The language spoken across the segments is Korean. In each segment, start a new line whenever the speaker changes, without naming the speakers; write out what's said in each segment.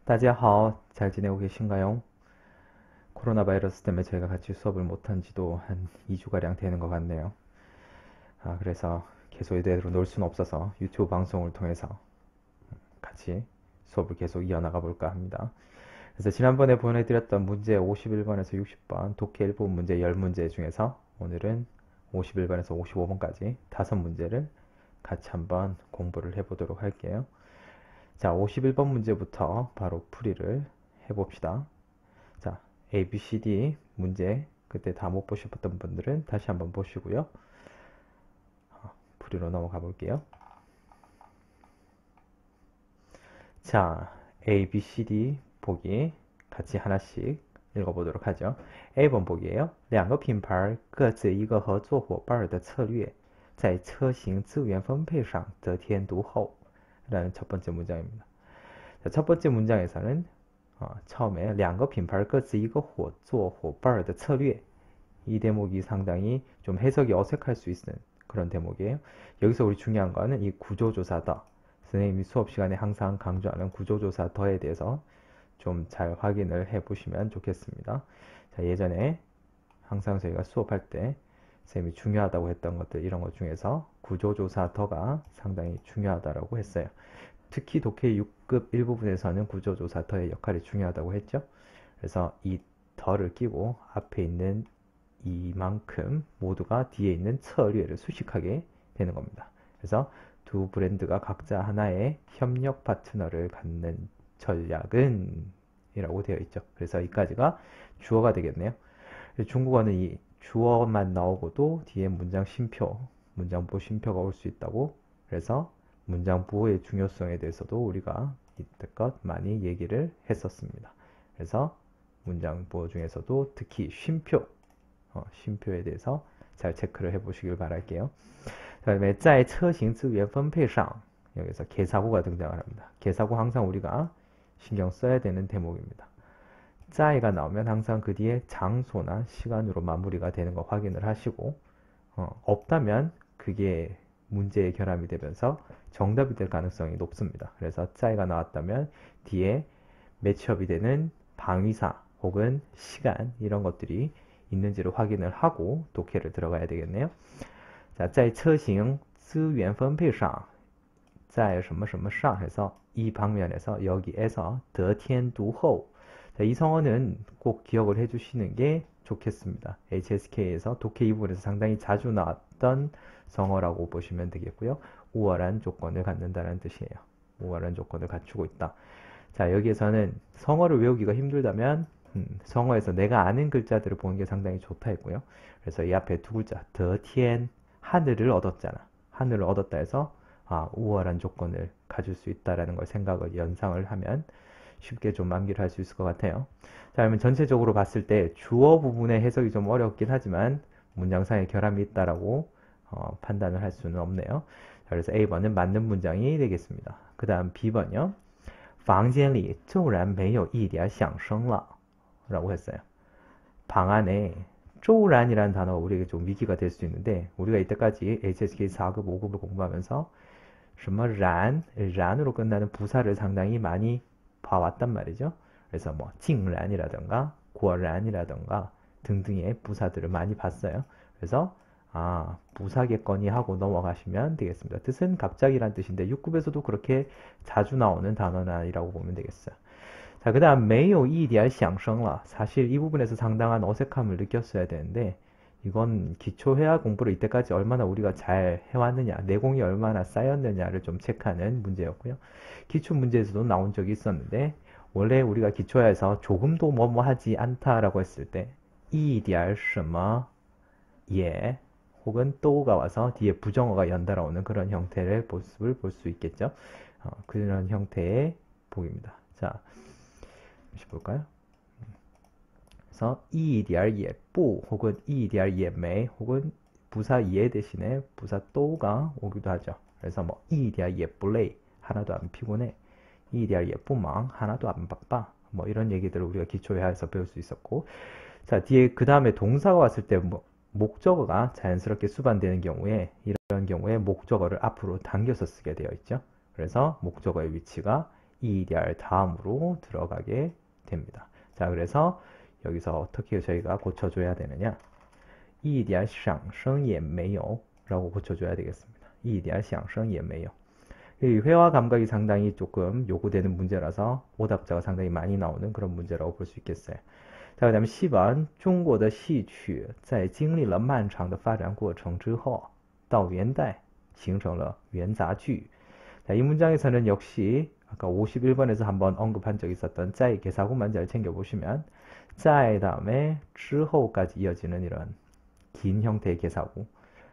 大家好, 잘 지내고 계신가요? 코로나 바이러스 때문에 저희가 같이 수업을 못한 지도 한 2주가량 되는 것 같네요. 그래서 계속 이대로 놀 수는 없어서 유튜브 방송을 통해서 같이 수업을 계속 이어나가 볼까 합니다. 그래서 지난번에 보내드렸던 문제 51번에서 60번 독해 일부 문제 10문제 중에서 오늘은 51번에서 55번까지 5문제를 같이 한번 공부를 해보도록 할게요. 자, 51번 문제부터 바로 풀이를 해봅시다. 자, A, B, C, D 문제 그때 다 못 보셨던 분들은 다시 한번 보시고요. 풀이로 넘어가 볼게요. 자, A, B, C, D 보기 같이 하나씩 읽어보도록 하죠. A번 보기예요. 两个品牌各自一个合作伙伴的策略在车型资源分配上得天独厚 라는 첫 번째 문장입니다. 자, 첫 번째 문장에서는 처음에 两个品牌各自一个合作伙伴的策略 이 대목이 상당히 좀 해석이 어색할 수 있는 그런 대목이에요. 여기서 우리 중요한 거는 이 구조조사 더. 선생님이 수업 시간에 항상 강조하는 구조조사 더에 대해서 좀 잘 확인을 해 보시면 좋겠습니다. 자, 예전에 항상 저희가 수업할 때 선생님이 중요하다고 했던 것들 이런 것 중에서 구조조사 더가 상당히 중요하다고 했어요. 특히 독해 6급 일부분에서는 구조조사 더의 역할이 중요하다고 했죠. 그래서 이 더를 끼고 앞에 있는 이만큼 모두가 뒤에 있는策略를 수식하게 되는 겁니다. 그래서 두 브랜드가 각자 하나의 협력 파트너를 갖는 전략은 이라고 되어 있죠. 그래서 이까지가 주어가 되겠네요. 중국어는 이 주어만 나오고도 뒤에 문장 쉼표, 문장 부호 쉼표가 올 수 있다고. 그래서 문장 부호의 중요성에 대해서도 우리가 이때껏 많이 얘기를 했었습니다. 그래서 문장 부호 중에서도 특히 쉼표, 쉼표에 대해서 잘 체크를 해보시길 바랄게요. 그 다음에 在车型资源分配上 여기서 개사구가 등장을 합니다. 개사구 항상 우리가 신경 써야 되는 대목입니다. 在가 나오면 항상 그 뒤에 장소나 시간으로 마무리가 되는 거 확인을 하시고 없다면 그게 문제의 결함이 되면서 정답이 될 가능성이 높습니다. 그래서 在가 나왔다면 뒤에 매치업이 되는 방위사 혹은 시간 이런 것들이 있는지를 확인을 하고 독해를 들어가야 되겠네요. 자, 在车型资源分配上 在什么什么上 해서 이 방면에서 여기에서 得天独厚 자, 이 성어는 꼭 기억을 해주시는 게 좋겠습니다. HSK에서 독해 2부분에서 상당히 자주 나왔던 성어라고 보시면 되겠고요. 우월한 조건을 갖는다는 뜻이에요. 우월한 조건을 갖추고 있다. 자, 여기에서는 성어를 외우기가 힘들다면 성어에서 내가 아는 글자들을 보는 게 상당히 좋다 했고요. 그래서 이 앞에 두 글자, 得天, 하늘을 얻었잖아. 하늘을 얻었다 해서 우월한 조건을 가질 수 있다라는 걸 생각을 연상을 하면 쉽게 좀 암기를 할 수 있을 것 같아요. 자, 그러면 전체적으로 봤을 때 주어 부분의 해석이 좀 어렵긴 하지만 문장상의 결함이 있다라고 판단을 할 수는 없네요. 자, 그래서 A번은 맞는 문장이 되겠습니다. 그 다음 B번요. 房间里骤然没有一点响声了 라고 했어요. 방 안에 骤然이라는 단어가 우리에게 좀 위기가 될 수 있는데 우리가 이때까지 HSK 4급, 5급을 공부하면서 什么란으로 끝나는 부사를 상당히 많이 봐왔단 말이죠. 그래서 뭐 징란이라던가 고란이라던가 등등의 부사들을 많이 봤어요. 그래서 부사겠거니 하고 넘어가시면 되겠습니다. 뜻은 갑자기란 뜻인데 6급에서도 그렇게 자주 나오는 단어라고 보면 되겠어요. 자, 그 다음 没有一点响声了 사실 이 부분에서 상당한 어색함을 느꼈어야 되는데 이건 기초회화 공부를 이때까지 얼마나 우리가 잘 해왔느냐, 내공이 얼마나 쌓였느냐를 좀 체크하는 문제였고요. 기초 문제에서도 나온 적이 있었는데 원래 우리가 기초회화에서 조금도 뭐뭐 하지 않다라고 했을 때 이디알 什么 예 혹은 또가 와서 뒤에 부정어가 연달아 오는 그런 형태의 모습을 볼 수 있겠죠. 그런 형태의 복입니다. 자, 다시 볼까요? 그래서 一点也不 혹은 一点也没 혹은 부사 예 대신에 부사 또가 오기도 하죠. 그래서 뭐 一点也不累 하나도 안 피곤해. 一点也不忙 하나도 안 바빠. 뭐 이런 얘기들을 우리가 기초회화에서 배울 수 있었고, 자, 뒤에 그 다음에 동사가 왔을 때 목적어가 자연스럽게 수반되는 경우에 이런 경우에 목적어를 앞으로 당겨서 쓰게 되어 있죠. 그래서 목적어의 위치가 EDR 다음으로 들어가게 됩니다. 자, 그래서 여기서 어떻게 저희가 고쳐줘야 되느냐? EDR 上升也没有 라고 고쳐줘야 되겠습니다. EDR 上升也没有. 이 회화 감각이 상당히 조금 요구되는 문제라서 오답자가 상당히 많이 나오는 그런 문제라고 볼 수 있겠어요. 자, 그 다음에 10번 中国的戏曲在经历了漫长的发展过程之后到元代形成了元杂剧. 자, 이 문장에서는 역시 아까 51번에서 한번 언급한 적이 있었던 在 개사구만 잘 챙겨보시면 在 다음에 之后까지 이어지는 이런 긴 형태의 개사구.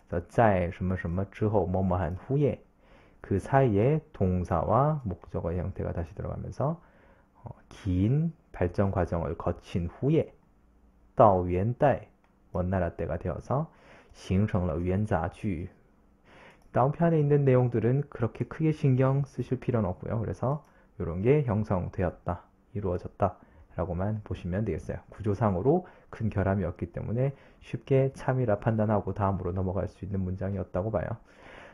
그래서 在 之后 뭐뭐한 후에 그 사이에 동사와 목적어 형태가 다시 들어가면서 긴 발전 과정을 거친 후에 到元代 원나라 때가 되어서 形成了元杂剧. 다운편에 있는 내용들은 그렇게 크게 신경 쓰실 필요는 없고요. 그래서 이런 게 형성되었다, 이루어졌다 라고만 보시면 되겠어요. 구조상으로 큰 결함이 없기 때문에 쉽게 참이라 판단하고 다음으로 넘어갈 수 있는 문장이었다고 봐요.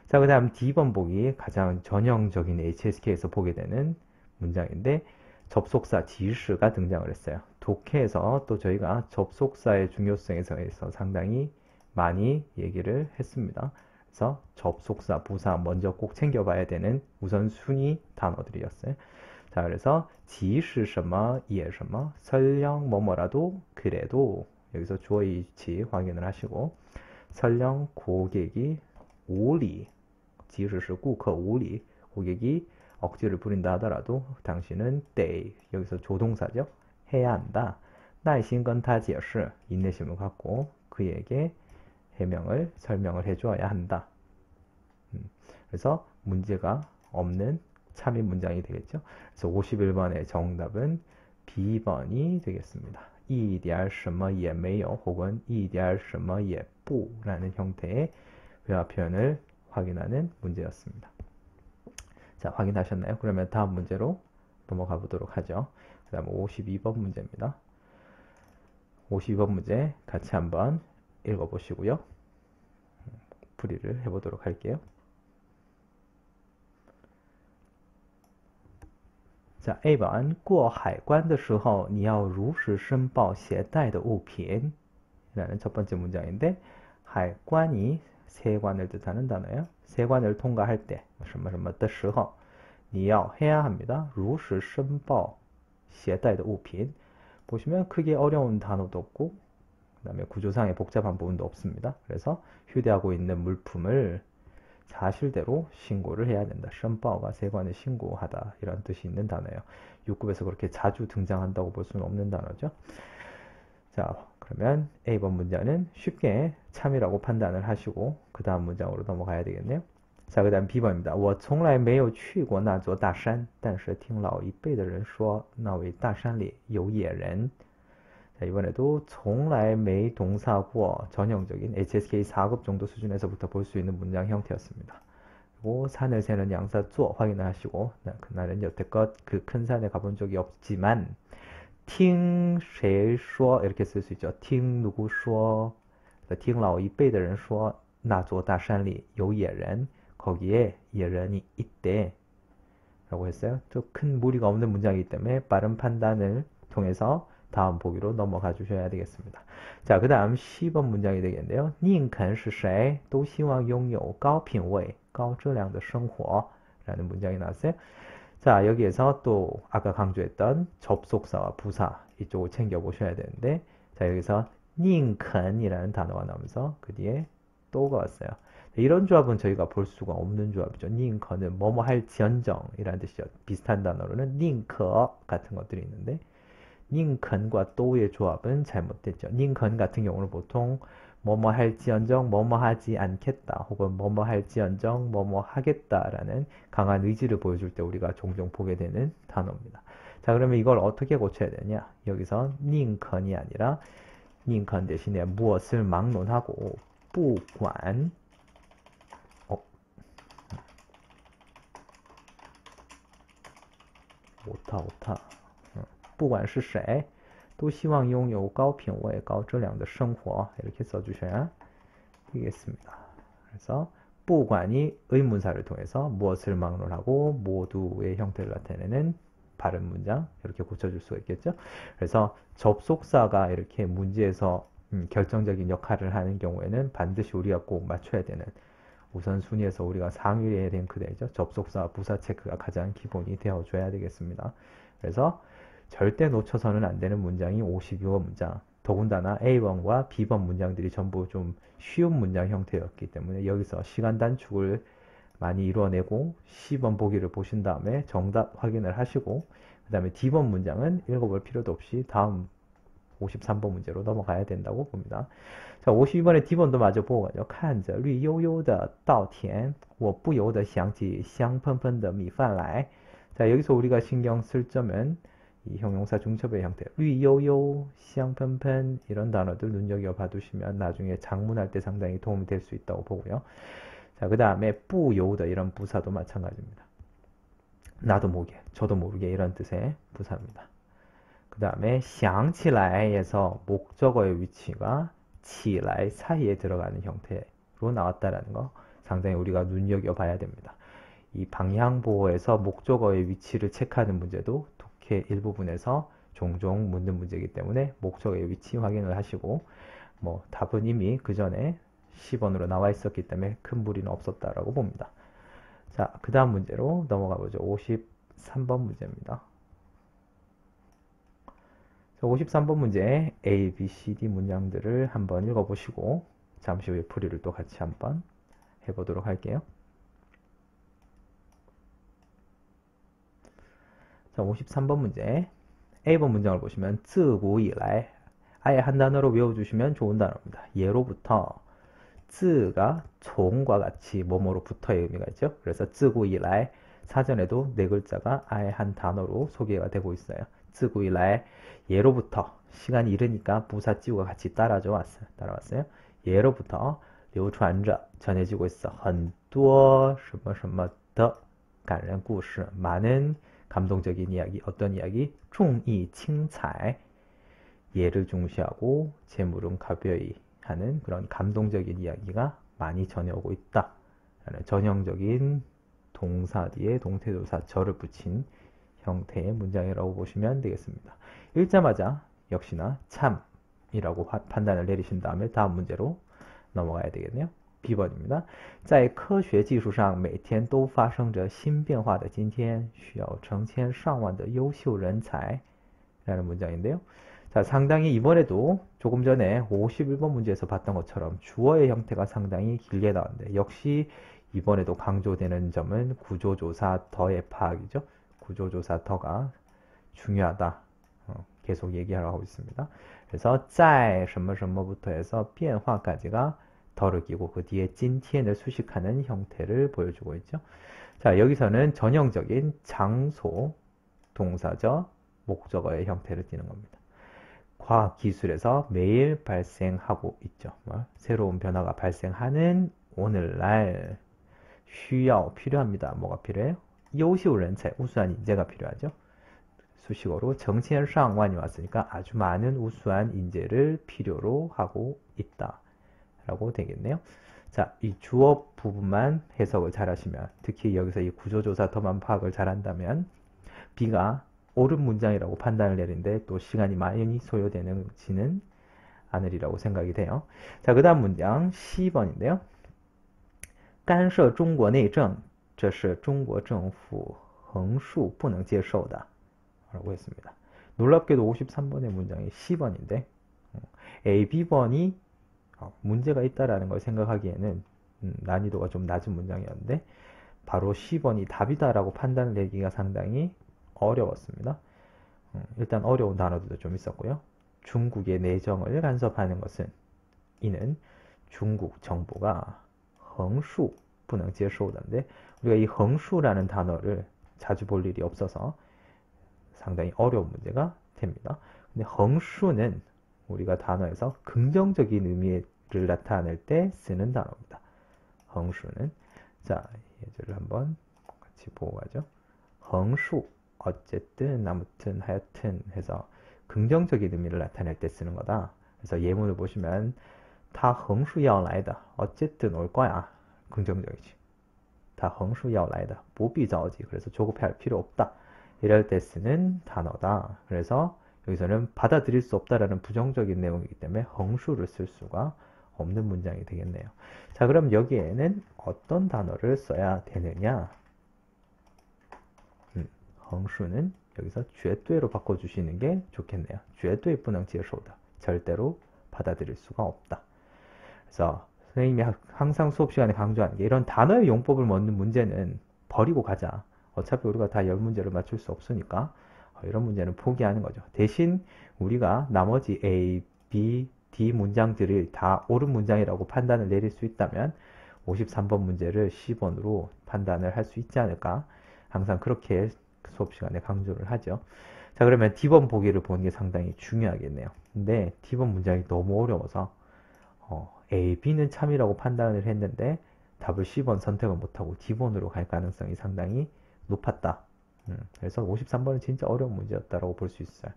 자, 그 다음 D번 보기 가장 전형적인 HSK에서 보게 되는 문장인데 접속사 지시가 등장을 했어요. 독해에서 또 저희가 접속사의 중요성에 대해서 상당히 많이 얘기를 했습니다. 그래서 접속사, 부사 먼저 꼭 챙겨봐야 되는 우선순위 단어들이었어요. 자, 그래서 即是什么也什么 설령 뭐뭐라도 그래도 여기서 주어의 위치 확인을 하시고 설령 고객이 우리 即使是顾客无理 고객이 억지를 부린다 하더라도 당신은 得 여기서 조동사죠. 해야 한다. 耐心跟他解释 인내심을 갖고 그에게 해명을 설명을 해줘야 한다. 그래서 문제가 없는 참인 문장이 되겠죠. 그래서 51번의 정답은 B번이 되겠습니다. 一点什么也没有 혹은 一点什么也不 라는 형태의 회화 표현을 확인하는 문제였습니다. 자, 확인하셨나요? 그러면 다음 문제로 넘어가 보도록 하죠. 그 다음 52번 문제입니다. 52번 문제 같이 한번 읽어보시고요. 풀이를 해보도록 할게요. 자, A번 过海关的时候你要如实申报携带的物品 라는 첫 번째 문장인데海关이 세관을 뜻하는 단어예요. 세관을 통과할 때, 的时候, 你要 해야 합니다. 如实申报携带的物品. 보시면 크게 어려운 단어도 없고, 그 다음에 구조상의 복잡한 부분도 없습니다. 그래서 휴대하고 있는 물품을 사실대로 신고를 해야 된다. 申报가 세관을 신고하다 이런 뜻이 있는 단어예요. 6급에서 그렇게 자주 등장한다고 볼 수는 없는 단어죠. 자, 그러면 A번 문장은 쉽게 참이라고 판단을 하시고 그 다음 문장으로 넘어가야 되겠네요. 자, 그 다음 B번입니다. 我从来没有去过那座大山但是听老一辈的人说那位大山里有野人. 자, 이번에도 从来没 동사고 전형적인 HSK 4급 정도 수준에서부터 볼 수 있는 문장 형태였습니다. 그리고 산을 세는 양사 做 확인을 하시고 그날은 여태껏 그 큰 산에 가본 적이 없지만 听谁说 이렇게 쓸 수 있죠. 听누구 说听老一辈的人说那座大山里有野人 거기에 예런이 있대 라고 했어요. 또 큰 무리가 없는 문장이기 때문에 빠른 판단을 통해서 다음 보기로 넘어가 주셔야 되겠습니다. 자, 그 다음 10번 문장이 되겠는데요. 宁肯是谁都希望拥有高品位高质量的生活 라는 문장이 나왔어요. 자, 여기에서 또 아까 강조했던 접속사와 부사 이쪽을 챙겨보셔야 되는데 자, 여기서 宁肯이라는 단어가 나오면서 그 뒤에 또가 왔어요. 이런 조합은 저희가 볼 수가 없는 조합이죠. 宁可는 뭐뭐 할지언정 이라는 뜻이죠. 비슷한 단어로는 宁可 같은 것들이 있는데 宁肯과 또의 조합은 잘못됐죠. 宁肯 같은 경우는 보통 뭐뭐 할지언정 뭐뭐 하지 않겠다 혹은 뭐뭐 할지언정 뭐뭐 하겠다라는 강한 의지를 보여줄 때 우리가 종종 보게 되는 단어입니다. 자, 그러면 이걸 어떻게 고쳐야 되냐? 여기서 宁肯이 아니라 宁肯 대신에 무엇을 막론하고 不管 오타 不管是谁都希望拥有高品位高质量的生活 이렇게 써주셔야 되겠습니다. 그래서 不管이 의문사를 통해서 무엇을 막론하고 모두의 형태를 나타내는 바른 문장 이렇게 고쳐줄 수가 있겠죠. 그래서 접속사가 이렇게 문제에서 결정적인 역할을 하는 경우에는 반드시 우리가 꼭 맞춰야 되는 우선순위에서 우리가 상위에 랭크되죠. 접속사 부사 체크가 가장 기본이 되어줘야 되겠습니다. 그래서 절대 놓쳐서는 안 되는 문장이 52번 문장. 더군다나 A번과 B번 문장들이 전부 좀 쉬운 문장 형태였기 때문에 여기서 시간 단축을 많이 이뤄내고 C번 보기를 보신 다음에 정답 확인을 하시고 그 다음에 D번 문장은 읽어볼 필요도 없이 다음 53번 문제로 넘어가야 된다고 봅니다. 자, 52번의 D번도 마저 보고 가죠. 看着绿油油的稻田我不由得想起香喷喷的米饭来. 자, 여기서 우리가 신경 쓸 점은 이 형용사 중첩의 형태, 绿油油, 香喷喷 이런 단어들 눈여겨봐 두시면 나중에 작문할 때 상당히 도움이 될 수 있다고 보고요. 자, 그 다음에 不由的 이런 부사도 마찬가지입니다. 나도 모르게, 저도 모르게 이런 뜻의 부사입니다. 그 다음에 想起来에서 목적어의 위치가 起来 사이에 들어가는 형태로 나왔다는 거 상당히 우리가 눈여겨봐야 됩니다. 이 방향보호에서 목적어의 위치를 체크하는 문제도 독해 일부분에서 종종 묻는 문제이기 때문에 목적어의 위치 확인을 하시고 뭐 답은 이미 그 전에 10번으로 나와 있었기 때문에 큰 무리는 없었다라고 봅니다. 자, 그 다음 문제로 넘어가 보죠. 53번 문제입니다. 53번 문제 A, B, C, D 문장들을 한번 읽어보시고 잠시 후에 풀이를 또 같이 한번 해보도록 할게요. 자, 53번 문제 A번 문장을 보시면 自古以来 아예 한 단어로 외워주시면 좋은 단어입니다. 예로부터 自가 종과 같이 뭐뭐로 붙어의 의미가 있죠. 그래서 自古以来 사전에도 네 글자가 아예 한 단어로 소개가 되고 있어요. 自古以来 예로부터 시간이 이르니까 부사지우가 같이 따라왔어요. 예로부터 流传着 전해지고 있어. 很多什么什么的感人故事 많은 감동적인 이야기. 어떤 이야기? 重义轻财 예를 중시하고 재물은 가벼이 하는 그런 감동적인 이야기가 많이 전해오고 있다. 라는 전형적인 동사 뒤에 동태조사 절을 붙인 형태의 문장이라고 보시면 되겠습니다. 읽자마자 역시나 참이라고 판단을 내리신 다음에 다음 문제로 넘어가야 되겠네요. B번입니다. 在科学技术上每天都发生着新变化的今天需要成千上万的优秀人才 라는 문장인데요. 자, 상당히 이번에도 조금 전에 51번 문제에서 봤던 것처럼 주어의 형태가 상당히 길게 나왔는데 역시 이번에도 강조되는 점은 구조조사 더의 파악이죠. 구조조사 더가 중요하다. 계속 얘기하라고 하고 있습니다. 그래서 在什么什么부터 해서 变化까지가 더를 끼고 그 뒤에 今天을 수식하는 형태를 보여주고 있죠. 자, 여기서는 전형적인 장소, 동사적, 목적어의 형태를 띠는 겁니다. 과학기술에서 매일 발생하고 있죠. 새로운 변화가 발생하는 오늘날 需要 필요합니다. 뭐가 필요해요? 优秀人才 우수한 인재가 필요하죠. 수식어로 成千上万이 왔으니까 아주 많은 우수한 인재를 필요로 하고 있다. 라고 되겠네요. 자, 이 주어 부분만 해석을 잘 하시면 특히 여기서 이 구조조사 더만 파악을 잘 한다면 B가 옳은 문장이라고 판단을 내리는데 또 시간이 많이 소요되지는 않으리라고 생각이 돼요. 자, 그 다음 문장 10번인데요. 干涉中国内政这是中国政府横竖不能接受的 라고 했습니다. 놀랍게도 53번의 문장이 10번인데 A, B번이 문제가 있다라는 걸 생각하기에는 난이도가 좀 낮은 문장이었는데 바로 10번이 답이다라고 판단을 내기가 상당히 어려웠습니다. 일단 어려운 단어들도 좀 있었고요. 중국의 내정을 간섭하는 것은 이는 중국 정부가 横竖 不能接受的인데 우리가 이 横竖 라는 단어를 자주 볼 일이 없어서 상당히 어려운 문제가 됩니다. 근데 横竖는 우리가 단어에서 긍정적인 의미를 나타낼 때 쓰는 단어입니다. 横竖는 자, 예제를 한번 같이 보고 가죠. 横竖 어쨌든, 아무튼, 하여튼 해서 긍정적인 의미를 나타낼 때 쓰는 거다. 그래서 예문을 보시면 他横竖要来的 어쨌든 올 거야. 긍정적이지. 他横竖要来的不必着急. 그래서 조급해할 필요 없다. 이럴 때 쓰는 단어다. 그래서 여기서는 받아들일 수 없다라는 부정적인 내용이기 때문에 헝슈를 쓸 수가 없는 문장이 되겠네요. 자, 그럼 여기에는 어떤 단어를 써야 되느냐? 헝슈는 여기서 绝对로 바꿔주시는 게 좋겠네요. 绝对不能接受的. 절대로 받아들일 수가 없다. 그래서 선생님이 항상 수업 시간에 강조하는 게 이런 단어의 용법을 묻는 문제는 버리고 가자. 어차피 우리가 다 10문제를 맞출 수 없으니까 이런 문제는 포기하는 거죠. 대신 우리가 나머지 A, B, D 문장들을 다 옳은 문장이라고 판단을 내릴 수 있다면 53번 문제를 10번으로 판단을 할 수 있지 않을까. 항상 그렇게 수업 시간에 강조를 하죠. 자, 그러면 D번 보기를 보는 게 상당히 중요하겠네요. 근데 D번 문장이 너무 어려워서 A, B는 참이라고 판단을 했는데 답을 C번 선택을 못하고 D번으로 갈 가능성이 상당히 높았다. 그래서 53번은 진짜 어려운 문제였다라고 볼 수 있어요.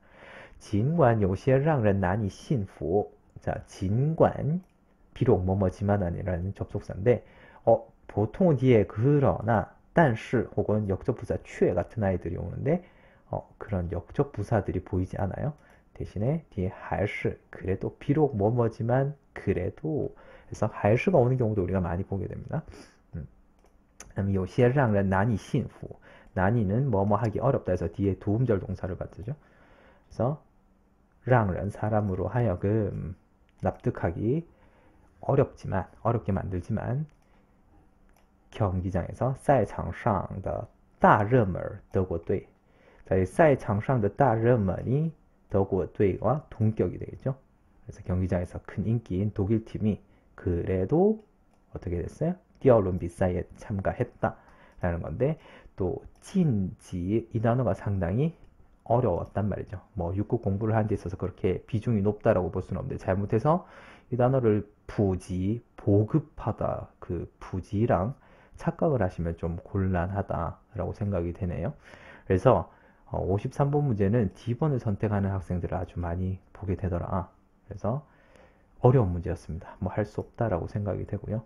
尽管有些让人难以信服. 자, 尽管 비록 뭐뭐지만 아니라는 접속사인데 보통은 뒤에 그러나 但是 혹은 역접부사 却 같은 아이들이 오는데 그런 역접부사들이 보이지 않아요. 대신에 뒤에 还是 그래도 비록 뭐뭐지만 그래도 그래서 还是가 오는 경우도 우리가 많이 보게 됩니다. 有些让人难以信服. 난이는 뭐뭐 하기 어렵다 해서 뒤에 도움절 동사를 받죠. 그래서 让人 사람으로 하여금 납득하기 어렵지만 어렵게 만들지만 경기장에서 赛场上的大热门德国队. 자, 이 赛场上的大热门이德国队와 동격이 되겠죠. 그래서 경기장에서 큰 인기인 독일 팀이 그래도 어떻게 됐어요? 뛰어올림 비싸에 참가했다 라는 건데 또 진지 이 단어가 상당히 어려웠단 말이죠. 뭐 육국 공부를 하는 데 있어서 그렇게 비중이 높다라고 볼 수는 없는데 잘못해서 이 단어를 부지, 보급하다 그 부지랑 착각을 하시면 좀 곤란하다라고 생각이 되네요. 그래서 53번 문제는 D번을 선택하는 학생들을 아주 많이 보게 되더라. 그래서 어려운 문제였습니다. 뭐 할 수 없다라고 생각이 되고요.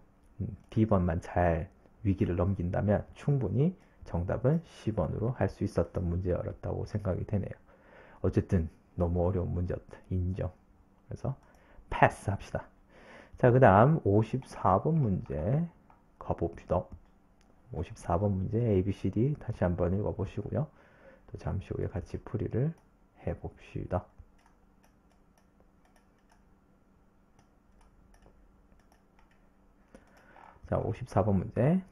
D번만 잘 위기를 넘긴다면 충분히 정답은 C번으로 할 수 있었던 문제였다고 생각이 되네요. 어쨌든 너무 어려운 문제였다. 인정. 그래서 패스 합시다. 자, 그 다음 54번 문제 가봅시다. 54번 문제 A, B, C, D 다시 한번 읽어보시고요. 또 잠시 후에 같이 풀이를 해봅시다. 자, 54번 문제.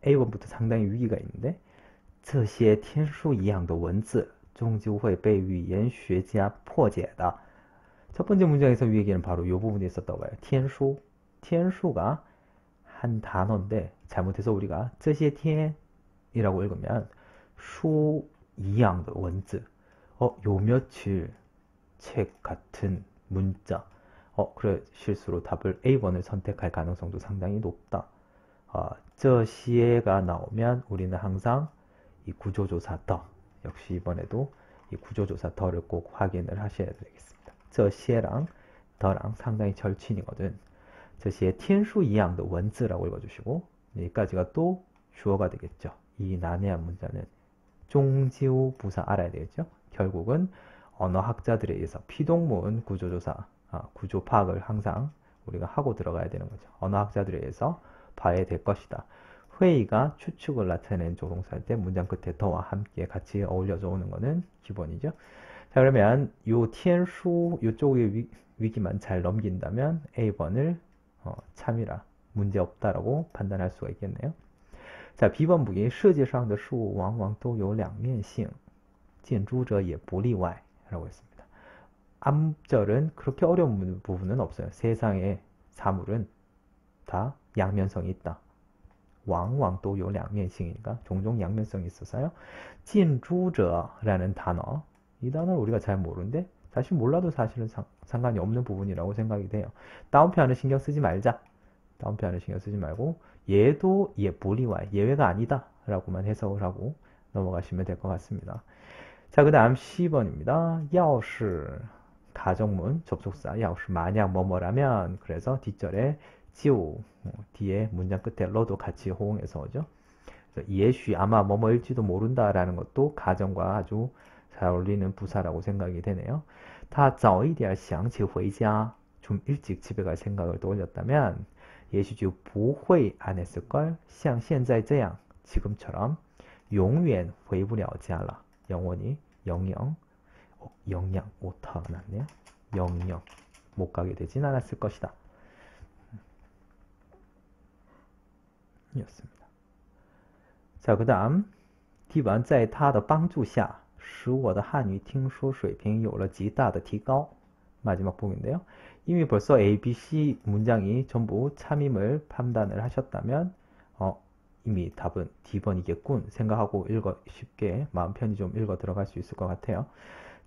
A번부터 상당히 위기가 있는데 这些天书一样的文字终究会被语言学家破解的. 첫 번째 문장에서 위기는 바로 이 부분에 있었다고 봐요. 天书. 天书가 한 단어인데 잘못해서 우리가 这些天이라고 읽으면 수 이양 원즈 요 며칠 책 같은 문자 그래 실수로 답을 A번을 선택할 가능성도 상당히 높다. 这些가 나오면 우리는 항상 이 구조조사 더 역시 이번에도 이 구조조사 더를 꼭 확인을 하셔야 되겠습니다. 这些랑 더랑 상당히 절친이거든. 这些天书一样的文字라고 읽어주시고 여기까지가 또 주어가 되겠죠. 이 난해한 문자는 종지우 부사 알아야 되겠죠. 결국은 언어학자들에 의해서 피동문 구조조사, 구조 파악을 항상 우리가 하고 들어가야 되는 거죠. 언어학자들에 의해서 봐야 될 것이다. 회의가 추측을 나타내는 조동사일 때 문장 끝에 더와 함께 같이 어울려져 오는 거는 기본이죠. 자, 그러면 요 티엔슈 요쪽의 위기만 잘 넘긴다면 A번을 참이라 문제없다라고 판단할 수가 있겠네요. 자, B번 보기 世界上的事物往往都有两面性近朱者也不例外라고 했습니다. 앞절은 그렇게 어려운 부분은 없어요. 세상의 사물은 다 양면성이 있다. 往往都有两面性이니까 종종 양면성이 있어서요. 近朱者라는 단어 이 단어를 우리가 잘 모르는데 사실 몰라도 사실은 상관이 없는 부분이라고 생각이 돼요. 다운표현을 신경 쓰지 말자. 다운표현을 신경 쓰지 말고 얘도 예불리와 예외가 아니다 라고만 해석을 하고 넘어가시면 될 것 같습니다. 자, 그 다음 10번입니다. 要是 가정문 접속사 要是 만약 뭐뭐라면 그래서 뒷절에 지우 뒤에 문장 끝에 러도 같이 호응해서 오죠. 예许아마 뭐뭐일지도 모른다라는 것도 가정과 아주 잘 어울리는 부사라고 생각이 되네요. 他早一点想起回家 좀 일찍 집에 갈 생각을 떠올렸다면 예许就 不会 안 했을걸. 像现在这样 지금처럼 永远回不了家了. 영원히 영영 영영 오타가 났네요. 영영 못 가게 되진 않았을 것이다. 이었습니다. 자, 그 다음 第完在他的帮助下使我的汉语听说水平有了极大的提高. 마지막 부분인데요. 이미 벌써 A, B, C 문장이 전부 참임을 판단을 하셨다면 이미 답은 D번이겠군 생각하고 쉽게 마음 편히 좀 읽어 들어갈 수 있을 것 같아요.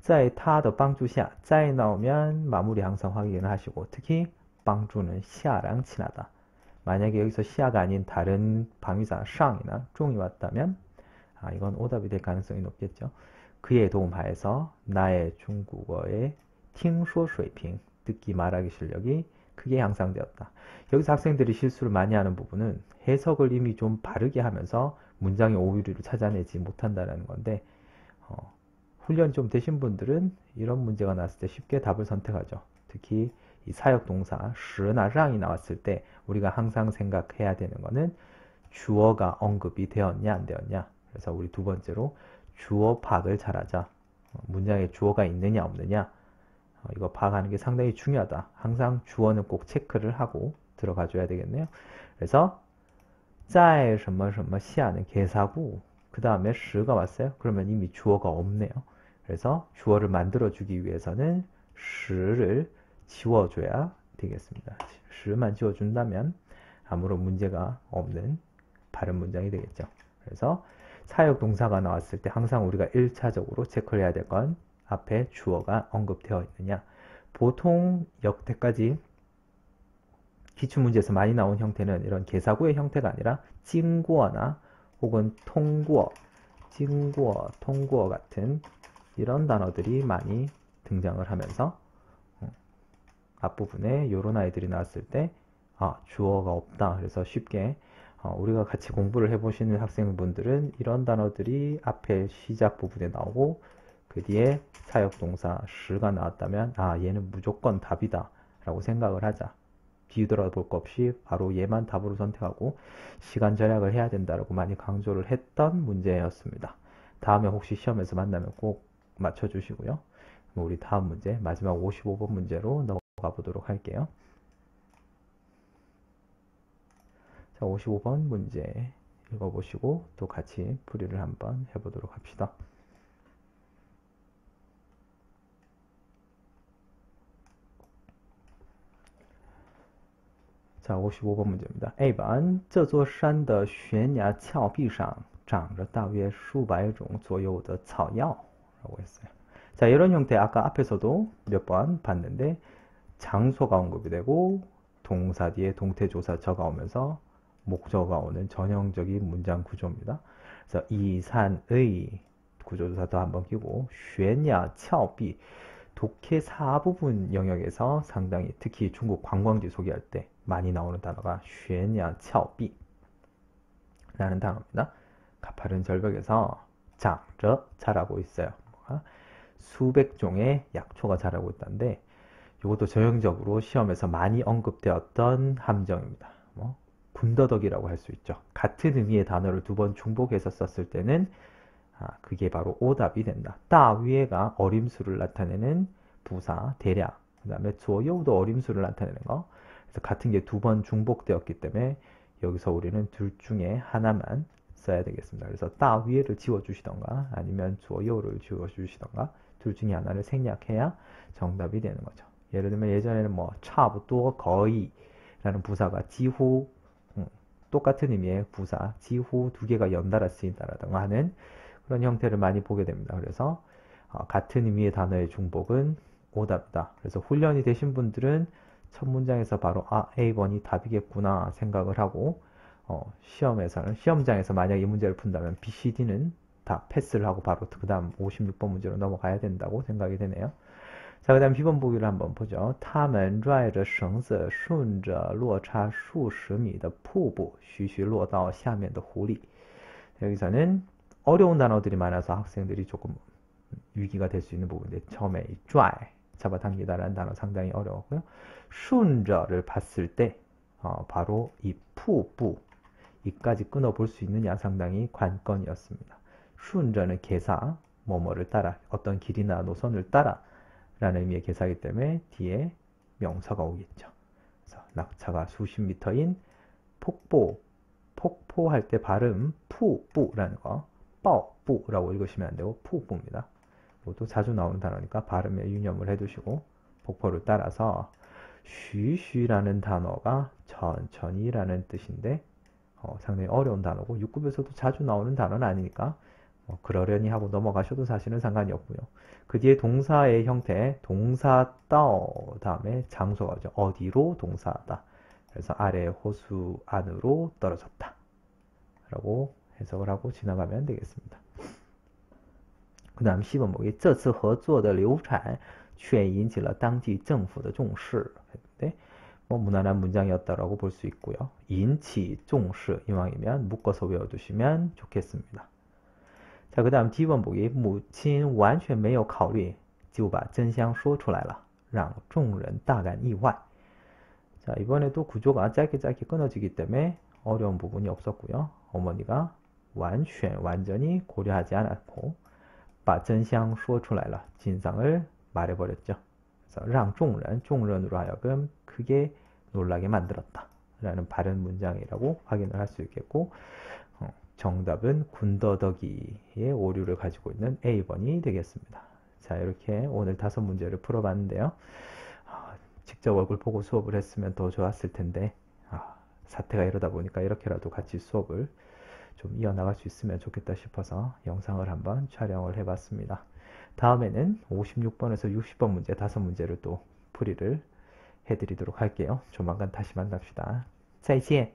在他的帮助下, 在 나오면 마무리 항상 확인을 하시고 특히 帮助는 下랑 친하다. 만약에 여기서 시아가 아닌 다른 방위사 샹이나 중이 왔다면 이건 오답이 될 가능성이 높겠죠. 그의 도움하에서 나의 중국어의 听说水平 듣기 말하기 실력이 크게 향상되었다. 여기서 학생들이 실수를 많이 하는 부분은 해석을 이미 좀 바르게 하면서 문장의 오류를 찾아내지 못한다는 건데 훈련이 좀 되신 분들은 이런 문제가 나왔을 때 쉽게 답을 선택하죠. 특히 이 사역동사 시나 랑이 나왔을 때 우리가 항상 생각해야 되는 거는 주어가 언급이 되었냐 안 되었냐. 그래서 우리 두 번째로 주어 파악을 잘하자. 문장에 주어가 있느냐 없느냐 이거 파악하는 게 상당히 중요하다. 항상 주어는 꼭 체크를 하고 들어가 줘야 되겠네요. 그래서 在什么什么下는 개사고 그 다음에 시가 왔어요. 그러면 이미 주어가 없네요. 그래서 주어를 만들어주기 위해서는 시를 지워줘야 되겠습니다. 시만 지워준다면 아무런 문제가 없는 바른 문장이 되겠죠. 그래서 사역 동사가 나왔을 때 항상 우리가 1차적으로 체크를 해야 될 건 앞에 주어가 언급되어 있느냐. 보통 역대까지 기출문제에서 많이 나온 형태는 이런 개사구의 형태가 아니라 찡구어나 혹은 통구어, 찡구어, 통구어 같은 이런 단어들이 많이 등장을 하면서 앞부분에 이런 아이들이 나왔을 때 주어가 없다. 그래서 쉽게 우리가 같이 공부를 해보시는 학생분들은 이런 단어들이 앞에 시작 부분에 나오고 그 뒤에 사역동사 시가 나왔다면 얘는 무조건 답이다 라고 생각을 하자. 비우더라도 볼 것 없이 바로 얘만 답으로 선택하고 시간 절약을 해야 된다라고 많이 강조를 했던 문제였습니다. 다음에 혹시 시험에서 만나면 꼭 맞춰주시고요. 우리 다음 문제 마지막 55번 문제로 넘어가 보도록 할게요. 자, 55번 문제 읽어보시고 또 같이 풀이를 한번 해보도록 합시다. 자, 55번 문제입니다. A번 这座山的悬崖峭壁上长着大约数百种左右的草药라고 했어요. 자, 이런 형태 아까 앞에서도 몇 번 봤는데 장소가 언급이 되고 동사 뒤에 동태조사 저가 오면서 목적어가 오는 전형적인 문장 구조입니다. 그래서 이 산의 구조조사도 한번 끼고 悬崖峭壁 독해 사부분 영역에서 상당히 특히 중국 관광지 소개할 때 많이 나오는 단어가 悬崖峭壁 라는 단어입니다. 가파른 절벽에서 장저 자라고 있어요. 수백 종의 약초가 자라고 있다는데 이것도 전형적으로 시험에서 많이 언급되었던 함정입니다. 군더더기라고 할 수 있죠. 같은 의미의 단어를 두 번 중복해서 썼을 때는 그게 바로 오답이 된다. 따 위에가 어림수를 나타내는 부사 대략 그 다음에 조여우도 어림수를 나타내는 거. 그래서 같은 게 두 번 중복되었기 때문에 여기서 우리는 둘 중에 하나만 써야 되겠습니다. 그래서 따 위에를 지워주시던가 아니면 조여우를 지워주시던가 둘 중에 하나를 생략해야 정답이 되는 거죠. 예를 들면 예전에는 차부터 거의 라는 부사가 지후 똑같은 의미의 부사 지후 두 개가 연달아 쓰인다라든가 하는 그런 형태를 많이 보게 됩니다. 그래서 같은 의미의 단어의 중복은 오답이다. 그래서 훈련이 되신 분들은 첫 문장에서 바로 A번이 답이겠구나 생각을 하고 시험장에서 만약 이 문제를 푼다면 B, C, D는 다 패스를 하고 바로 그 다음 56번 문제로 넘어가야 된다고 생각이 되네요. 자, 그 다음 B번 보기를 한번 보죠. 他们拽着绳子顺着落差数十米的瀑布徐徐落到下面的湖里. 여기서는 어려운 단어들이 많아서 학생들이 조금 위기가 될 수 있는 부분인데 처음에 이 拽, 잡아당기다라는 단어 상당히 어려웠고요. 슌저를 봤을 때 바로 이 푸뿌 이까지 끊어볼 수 있느냐 상당히 관건이었습니다. 슌저는 개사, 뭐뭐를 따라, 어떤 길이나 노선을 따라 라는 의미의 개사이기 때문에 뒤에 명사가 오겠죠. 그래서 낙차가 수십 미터인 폭포, 폭포할 때 발음 푸뿌라는 거, 뻐뿌라고 읽으시면 안 되고 푸뿌입니다. 이것도 자주 나오는 단어니까 발음에 유념을 해두시고 폭포를 따라서 쉬쉬라는 단어가 천천히라는 뜻인데 상당히 어려운 단어고 6급에서도 자주 나오는 단어는 아니니까 그러려니 하고 넘어가셔도 사실은 상관이 없고요. 그 뒤에 동사의 형태, 동사 떠 다음에 장소가 오죠. 어디로 동사하다. 그래서 아래 호수 안으로 떨어졌다. 라고 해석을 하고 지나가면 되겠습니다. 그 다음 10번 보기 这次合作的流产却引起了当地政府的重视. 했는데 무난한 문장이었다라고 볼 수 있고요. 인치,重视 이왕이면 묶어서 외워두시면 좋겠습니다. 자, 그 다음 D번 보기 母亲完全没有考虑就把真相说出来了让众人大感意外. 자, 이번에도 구조가 짧게 끊어지기 때문에 어려운 부분이 없었고요. 어머니가 완전히 고려하지 않았고 把真相说出来了 진상을 말해버렸죠. 그래서 让众人 众人으로 하여금 크게 놀라게 만들었다 라는 바른 문장이라고 확인을 할 수 있겠고 정답은 군더더기의 오류를 가지고 있는 A번이 되겠습니다. 자, 이렇게 오늘 5문제를 풀어봤는데요. 직접 얼굴 보고 수업을 했으면 더 좋았을 텐데 사태가 이러다 보니까 이렇게라도 같이 수업을 좀 이어나갈 수 있으면 좋겠다 싶어서 영상을 한번 촬영을 해봤습니다. 다음에는 56번에서 60번 문제 5문제를 또 풀이를 해드리도록 할게요. 조만간 다시 만납시다. 再见